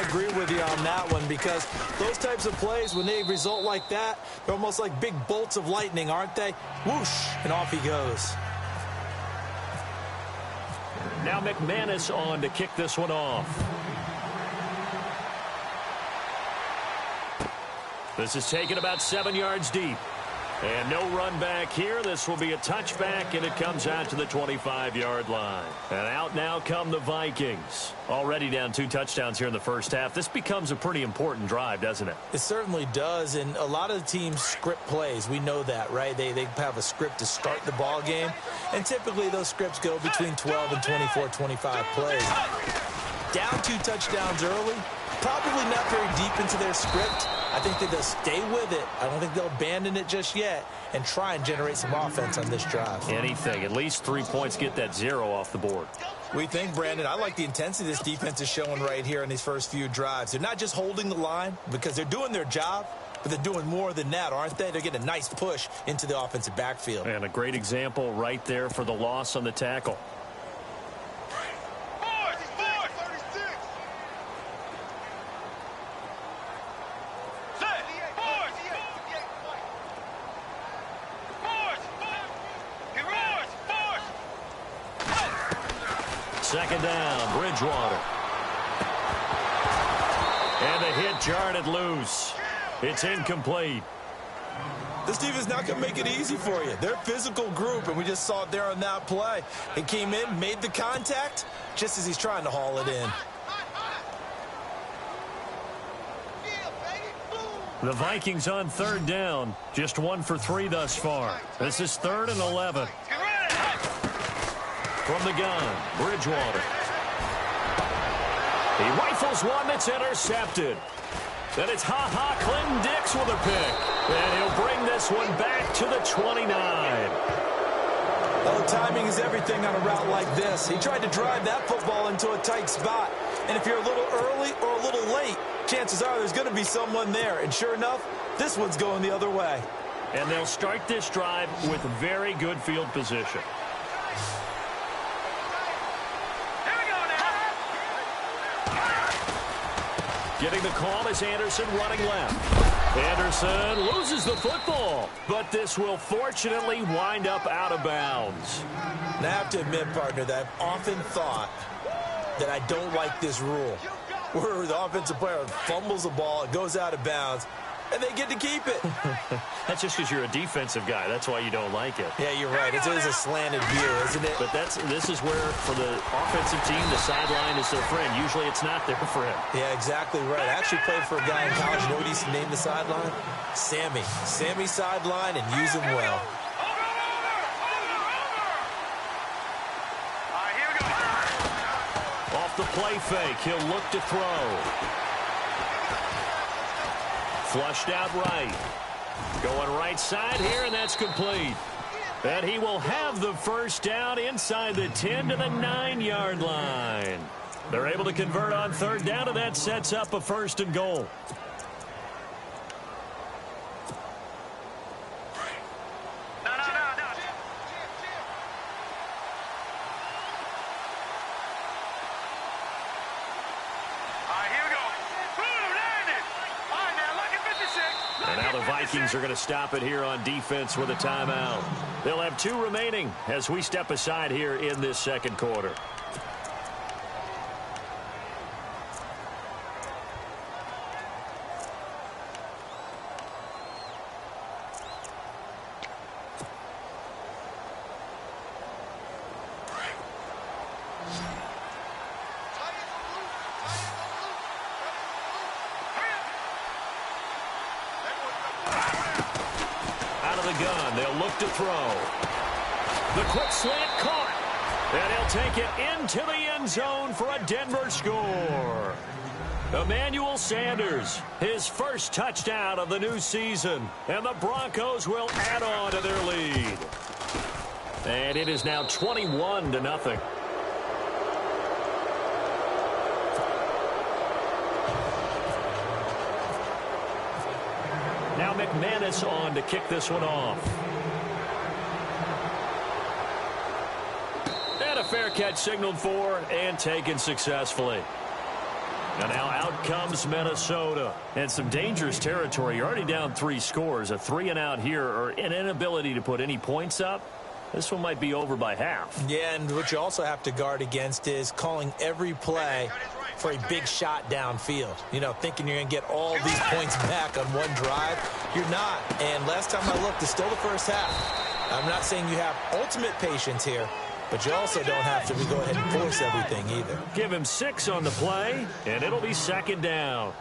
agree with you on that one because those types of plays, when they result like that, they're almost like big bolts of lightning, aren't they? Whoosh, and off he goes. Now McManus on to kick this one off. This is taken about 7 yards deep. And no run back here. This will be a touchback, and it comes out to the 25-yard line. And out now come the Vikings. Already down 2 touchdowns here in the first half. This becomes a pretty important drive, doesn't it? It certainly does, and a lot of the teams script plays. We know that, right? They have a script to start the ball game, and typically those scripts go between 12 and 24, 25 plays. Down 2 touchdowns early, probably not very deep into their script. I think that they'll stay with it. I don't think they'll abandon it just yet and try and generate some offense on this drive. Anything. At least 3 points, get that 0 off the board. We think, Brandon, I like the intensity this defense is showing right here in these first few drives. They're not just holding the line because they're doing their job, but they're doing more than that, aren't they? They're getting a nice push into the offensive backfield. And a great example right there for the loss on the tackle. Second down, Bridgewater. And the hit jarred it loose. It's incomplete. This defense is not going to make it easy for you. They're a physical group, and we just saw it there on that play. It came in, made the contact, just as he's trying to haul it in. The Vikings on third down, just 1 for 3 thus far. This is 3rd and 11. From the gun, Bridgewater. He rifles one that's intercepted. Then it's Clinton Dix with a pick. And he'll bring this one back to the 29. Well, timing is everything on a route like this. He tried to drive that football into a tight spot. And if you're a little early or a little late, chances are there's going to be someone there. And sure enough, this one's going the other way. And they'll start this drive with very good field position. Getting the call is Anderson running left. Anderson loses the football, but this will fortunately wind up out of bounds. And I have to admit, partner, that I've often thought that I don't like this rule, where the offensive player fumbles the ball, it goes out of bounds, and they get to keep it. That's just because you're a defensive guy. That's why you don't like it. Yeah, you're right. It is a slanted view, isn't it? But this is where, for the offensive team, the sideline is their friend. Usually it's not there for him. Yeah, exactly right. I actually played for a guy in college. You know what he used to name the sideline? Sammy. Sammy sideline, and use him well. Off the play fake, he'll look to throw. Flushed out right. Going right side here, and that's complete. And he will have the first down inside the 10 to the 9-yard line. They're able to convert on third down, and that sets up a 1st and goal. Vikings are going to stop it here on defense with a timeout. They'll have 2 remaining as we step aside here in this second quarter. To throw. The quick slant caught. And he'll take it into the end zone for a Denver score. Emmanuel Sanders, his first touchdown of the new season. And the Broncos will add on to their lead. And it is now 21-0. Now McManus on to kick this one off. Fair catch signaled for and taken successfully. And now out comes Minnesota. And some dangerous territory. You're already down 3 scores. A 3-and-out here, or an inability to put any points up. This one might be over by half. Yeah, and what you also have to guard against is calling every play for a big shot downfield. You know, thinking you're going to get all these points back on one drive. You're not. And last time I looked, it's still the first half. I'm not saying you have ultimate patience here, but you also don't have to go ahead and force everything either. Give him 6 on the play, and it'll be 2nd down.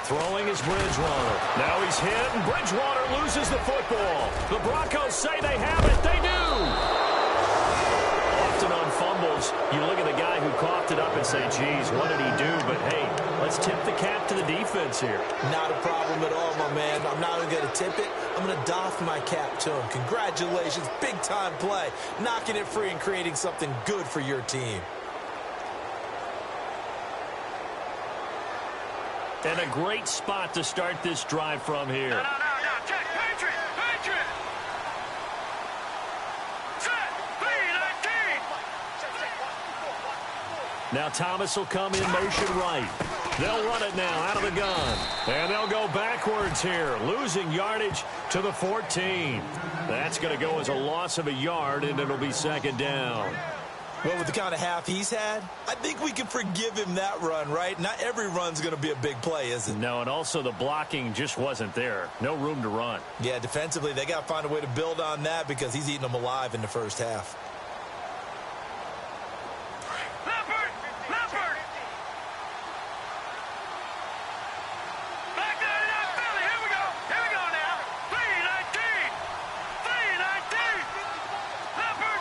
Throwing is Bridgewater. Now he's hit, and Bridgewater loses the football. The Broncos say they have it. They do. Often on fumbles, you look at the guy who coughed it up and say, geez, what did he do? But, hey, let's tip the cap to the defense here. Not a problem at all, my man. I'm not even going to tip it. I'm going to doff my cap to him. Congratulations. Big-time play. Knocking it free and creating something good for your team. And a great spot to start this drive from here. No. Check. Patriot. Set. P19. Now Thomas will come in motion right. They'll run it now out of the gun. And they'll go backwards here, losing yardage to the 14. That's going to go as a loss of a yard, and it'll be 2nd down. Well, with the kind of half he's had, I think we can forgive him that run, right? Not every run's going to be a big play, is it? No, and also the blocking just wasn't there. No room to run. Yeah, defensively, they got to find a way to build on that because he's eating them alive in the first half. Leopard. Back there in that Philly. Here we go now. 319. Leopard.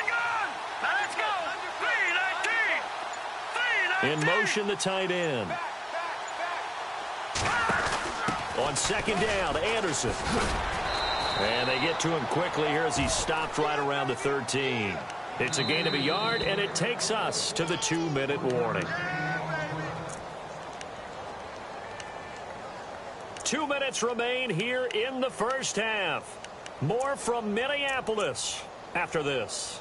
Gun. Now let's go. 319. In motion, the tight end. On 2nd down, Anderson. And they get to him quickly here as he stopped right around the 13. It's a gain of a yard, and it takes us to the 2-minute warning. 2 minutes remain here in the first half. More from Minneapolis after this.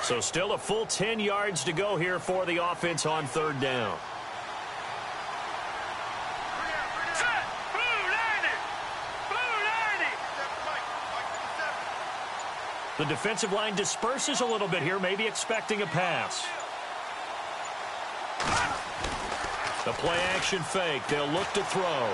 So still a full 10 yards to go here for the offense on 3rd down. Set. Blue 90. The defensive line disperses a little bit here, maybe expecting a pass. The play-action fake. They'll look to throw.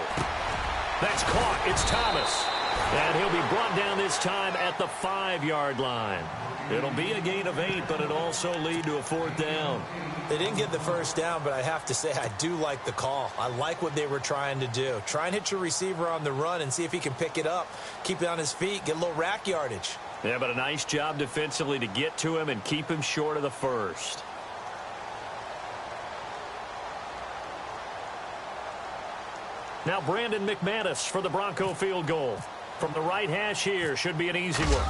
That's caught. It's Thomas. And he'll be brought down this time at the 5-yard line. It'll be a gain of 8, but it'll also lead to a 4th down. They didn't get the first down, but I have to say I do like the call. I like what they were trying to do. Try and hit your receiver on the run and see if he can pick it up, keep it on his feet, get a little rack yardage. Yeah, but a nice job defensively to get to him and keep him short of the first. Now Brandon McManus for the Bronco field goal. From the right hash here, should be an easy one.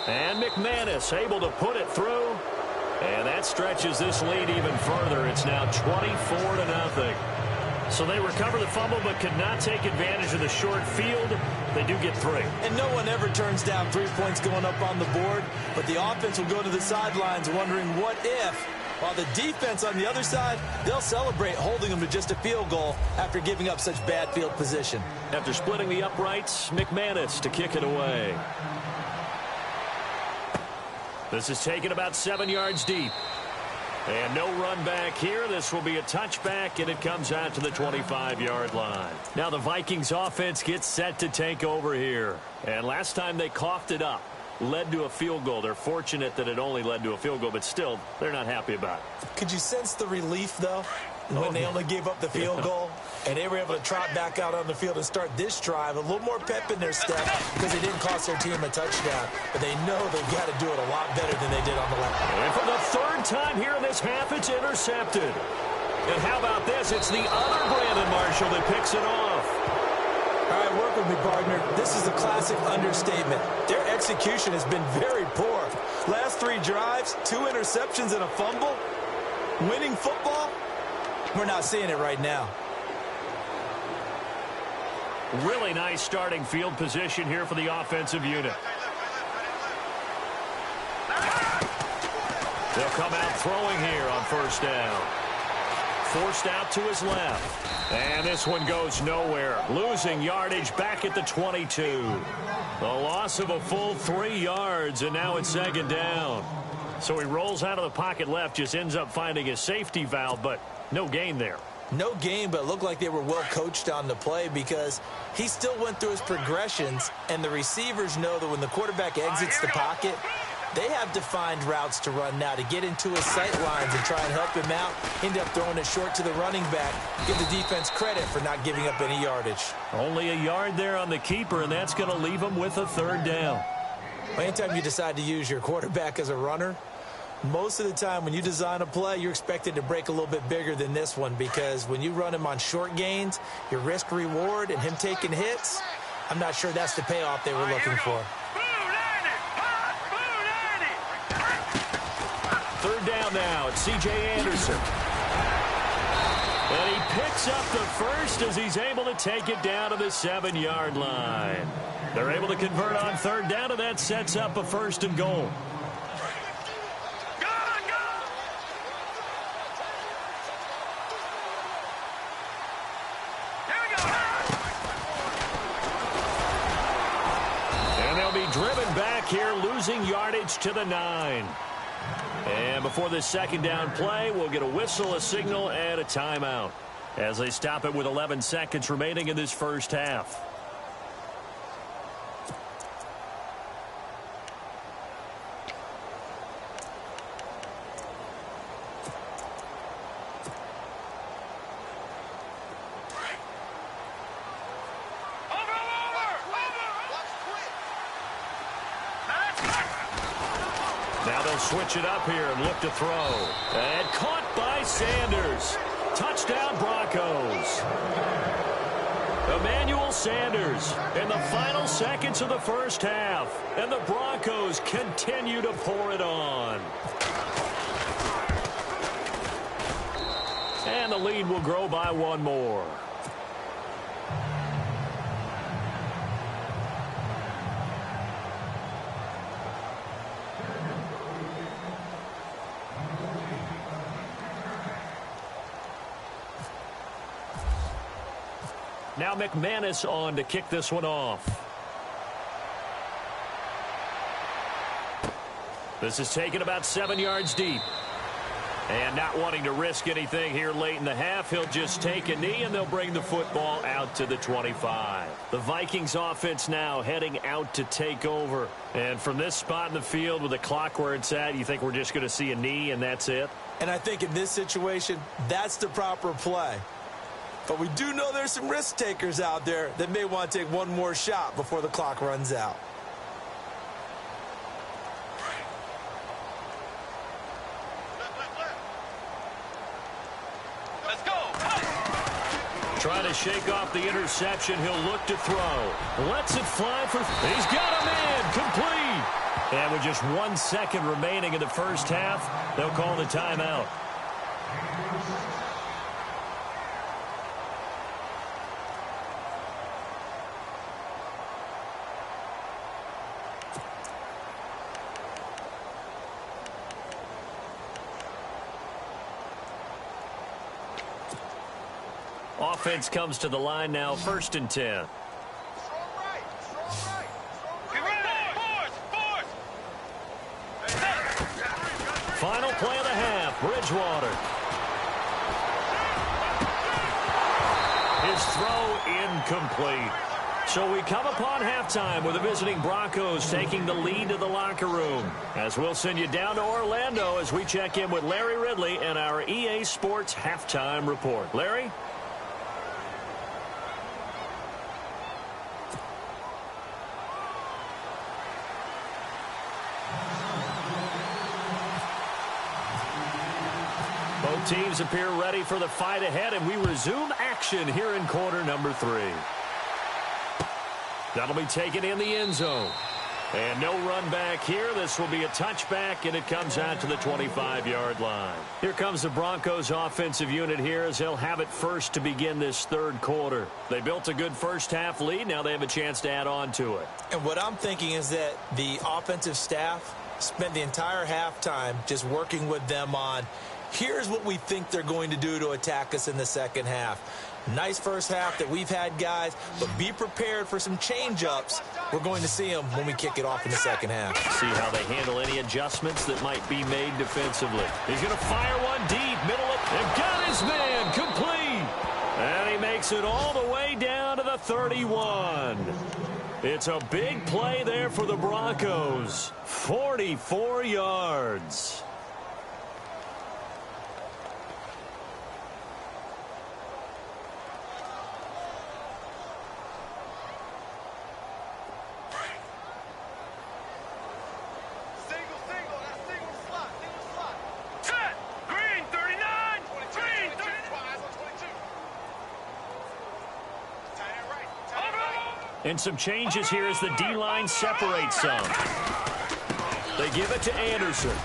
And McManus able to put it through. And that stretches this lead even further. It's now 24-0. So they recover the fumble but could not take advantage of the short field. They do get 3. And no one ever turns down 3 points going up on the board. But the offense will go to the sidelines wondering what if. While the defense on the other side, they'll celebrate holding them to just a field goal after giving up such bad field position. After splitting the uprights, McManus to kick it away. This is taken about 7 yards deep. And no run back here. This will be a touchback, and it comes out to the 25-yard line. Now the Vikings offense gets set to take over here. And last time they coughed it up, led to a field goal. They're fortunate that it only led to a field goal, but still, they're not happy about it. Could you sense the relief, though? when they only gave up the field goal, and they were able to trot back out on the field and start this drive, a little more pep in their step because they didn't cost their team a touchdown. But they know they've got to do it a lot better than they did on the last. And for the third time here in this half, it's intercepted. And how about this? It's the other Brandon Marshall that picks it off. All right, work with me, partner. This is a classic understatement. Their execution has been very poor. Last 3 drives, 2 interceptions and a fumble. Winning football? We're not seeing it right now. Really nice starting field position here for the offensive unit. They'll come out throwing here on first down. Forced out to his left. And this one goes nowhere. Losing yardage back at the 22. The loss of a full 3 yards, and now it's second down. So he rolls out of the pocket left, just ends up finding a safety valve, but no gain there. No gain, but it looked like they were well coached on the play because he still went through his progressions, and the receivers know that when the quarterback exits the pocket, they have defined routes to run now to get into his sight lines and try and help him out. End up throwing it short to the running back. Give the defense credit for not giving up any yardage. Only a yard there on the keeper, and that's going to leave him with a third down. Anytime you decide to use your quarterback as a runner, most of the time when you design a play, you're expected to break a little bit bigger than this one because when you run him on short gains, your risk-reward and him taking hits, I'm not sure that's the payoff they were looking for. Third down now, it's C.J. Anderson. And he picks up the first as he's able to take it down to the 7-yard line. They're able to convert on third down, and that sets up a first and goal. And they'll be driven back here, losing yardage to the 9. And before this second down play, we'll get a whistle, a signal, and a timeout as they stop it with 11 seconds remaining in this first half. Switch it up here and look to throw. And caught by Sanders. Touchdown Broncos. Emmanuel Sanders in the final seconds of the first half. And the Broncos continue to pour it on. And the lead will grow by 1 more. Now McManus on to kick this one off. This is taken about 7 yards deep. And not wanting to risk anything here late in the half, he'll just take a knee and they'll bring the football out to the 25. The Vikings offense now heading out to take over. And from this spot in the field with the clock where it's at, you think we're just going to see a knee and that's it? And I think in this situation, that's the proper play. But we do know there's some risk takers out there that may want to take one more shot before the clock runs out. Let's go. Trying to shake off the interception. He'll look to throw. Lets it fly for... He's got a man. Complete. And with just 1 second remaining in the first half, they'll call the timeout. Offense comes to the line now, 1st and 10. Final play of the half, Bridgewater. His throw incomplete. So we come upon halftime with the visiting Broncos taking the lead to the locker room. As we'll send you down to Orlando as we check in with Larry Ridley and our EA Sports Halftime Report. Larry? Both teams appear ready for the fight ahead, and we resume action here in quarter number 3. That'll be taken in the end zone. And no run back here. This will be a touchback, and it comes out to the 25-yard line. Here comes the Broncos offensive unit here as they'll have it first to begin this third quarter. They built a good first-half lead. Now they have a chance to add on to it. And what I'm thinking is that the offensive staff spent the entire halftime just working with them on, here's what we think they're going to do to attack us in the second half. Nice first half that we've had, guys, but be prepared for some change-ups. We're going to see them when we kick it off in the second half. See how they handle any adjustments that might be made defensively. He's going to fire one deep, middle of, and got his man complete. And he makes it all the way down to the 31. It's a big play there for the Broncos. 44 yards. And some changes here as the D-line separates some. They give it to Anderson.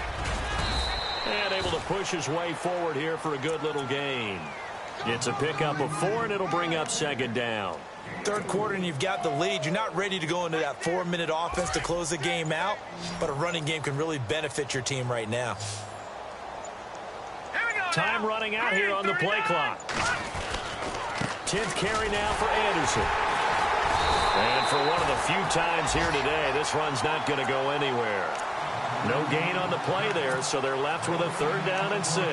And able to push his way forward here for a good little gain. It's a pickup of 4, and it'll bring up second down. Third quarter, and you've got the lead. You're not ready to go into that 4-minute offense to close the game out, but a running game can really benefit your team right now. Time running out here on the play clock. 10th carry now for Anderson. And for one of the few times here today, this run's not going to go anywhere. No gain on the play there, so they're left with a 3rd down and 6.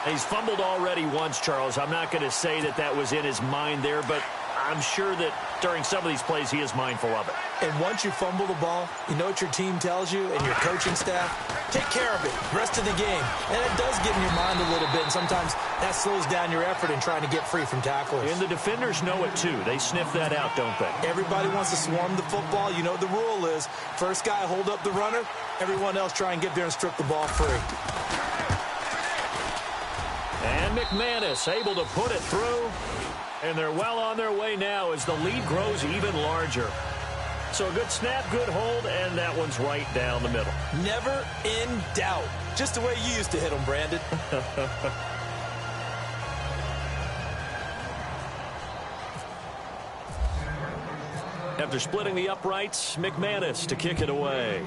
He's fumbled already once, Charles. I'm not going to say that that was in his mind there, but I'm sure that during some of these plays he is mindful of it. And once you fumble the ball, you know what your team tells you and your coaching staff? Take care of it rest of the game. And it does get in your mind a little bit, and sometimes that slows down your effort in trying to get free from tacklers. And the defenders know it too. They sniff that out, don't they? Everybody wants to swarm the football. You know what the rule is. First guy hold up the runner. Everyone else try and get there and strip the ball free. And McManus able to put it through. And they're well on their way now as the lead grows even larger. So a good snap, good hold, and that one's right down the middle. Never in doubt. Just the way you used to hit them, Brandon. After splitting the uprights, McManus to kick it away.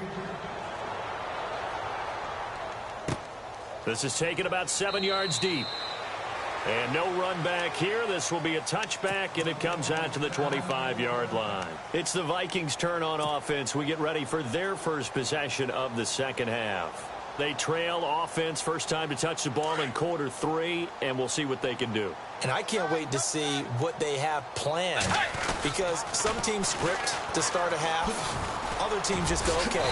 This is taken about 7 yards deep. And no run back here. This will be a touchback, and it comes out to the 25-yard line. It's the Vikings' turn on offense. We get ready for their first possession of the second half. They trail offense, first time to touch the ball in quarter 3, and we'll see what they can do. And I can't wait to see what they have planned, because some teams script to start a half. Other teams just go, okay,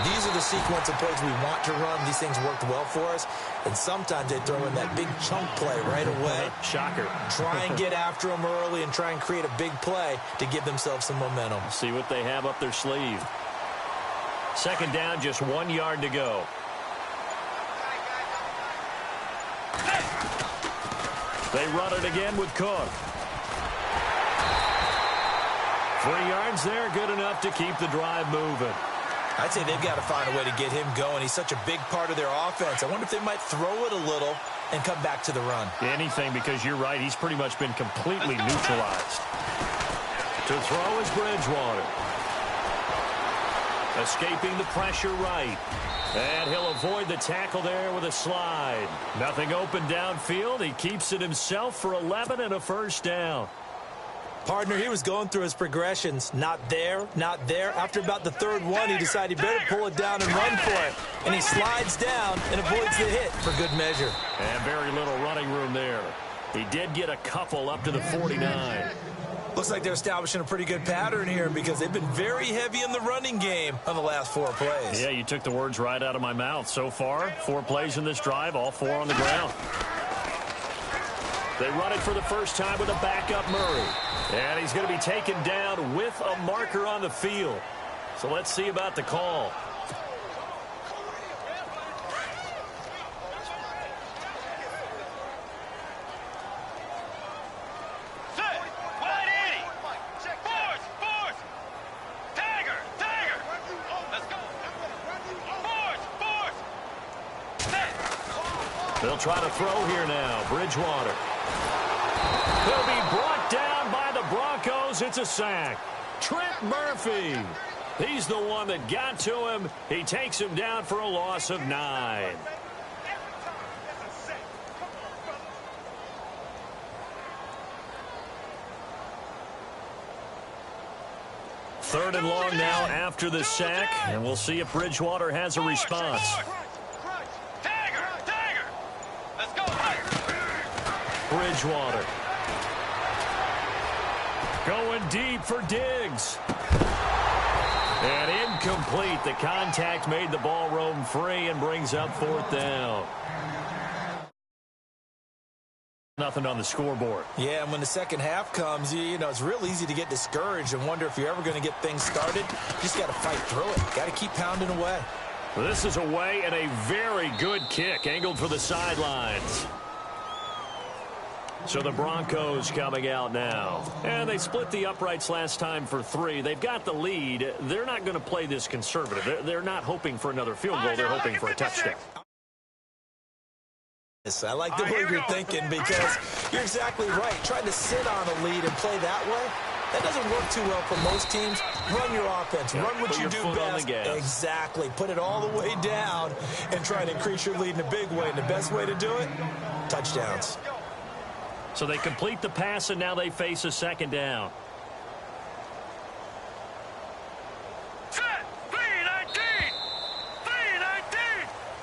these are the sequence of plays we want to run. These things worked well for us. And sometimes they throw in that big chunk play right away. Shocker. Try and get after them early and try and create a big play to give themselves some momentum. See what they have up their sleeve. Second down, just 1 yard to go. They run it again with Cook. 3 yards there, good enough to keep the drive moving. I'd say they've got to find a way to get him going. He's such a big part of their offense. I wonder if they might throw it a little and come back to the run. Anything, because you're right. He's pretty much been completely neutralized. To throw is Bridgewater. Escaping the pressure right. And he'll avoid the tackle there with a slide. Nothing open downfield. He keeps it himself for 11 and a first down. Partner, he was going through his progressions. Not there, not there. After about the third one, he decided he better pull it down and run for it. And he slides down and avoids the hit for good measure. And very little running room there. He did get a couple up to the 49. Looks like they're establishing a pretty good pattern here because they've been very heavy in the running game on the last 4 plays. Yeah, you took the words right out of my mouth. So far, 4 plays in this drive, all 4 on the ground. They run it for the first time with a backup Murray. And he's going to be taken down with a marker on the field. So let's see about the call. They'll try to throw here now. Bridgewater. He'll be brought down by the Broncos. It's a sack. Trent Murphy. He's the one that got to him. He takes him down for a loss of 9. Third and long now after the sack, and we'll see if Bridgewater has a response. Bridgewater. Going deep for Diggs. And incomplete. The contact made the ball roam free and brings up 4th down. Nothing on the scoreboard. Yeah, and when the second half comes, you know, it's real easy to get discouraged and wonder if you're ever going to get things started. You just got to fight through it. Got to keep pounding away. This is away and a very good kick angled for the sidelines. So the Broncos coming out now. And they split the uprights last time for 3. They've got the lead. They're not going to play this conservative. They're not hoping for another field goal. They're hoping for a touchdown. I like the way you're thinking because you're exactly right. Trying to sit on a lead and play that way, that doesn't work too well for most teams. Run your offense. Run what you do best. Exactly. Put it all the way down and try to increase your lead in a big way. And the best way to do it, touchdowns. So they complete the pass, and now they face a second down.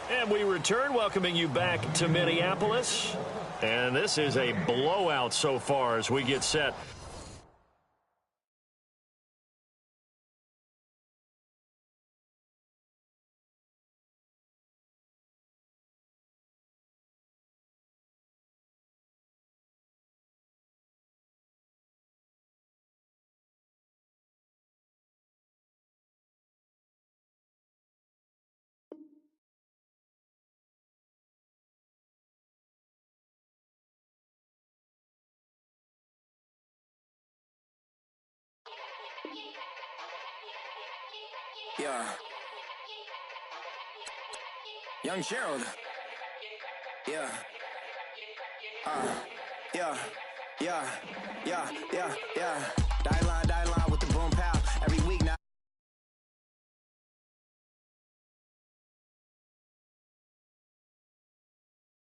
And we return, welcoming you back to Minneapolis. And this is a blowout so far as we get set. Yeah. Young Gerald. Yeah. Yeah. Yeah. Yeah. Yeah.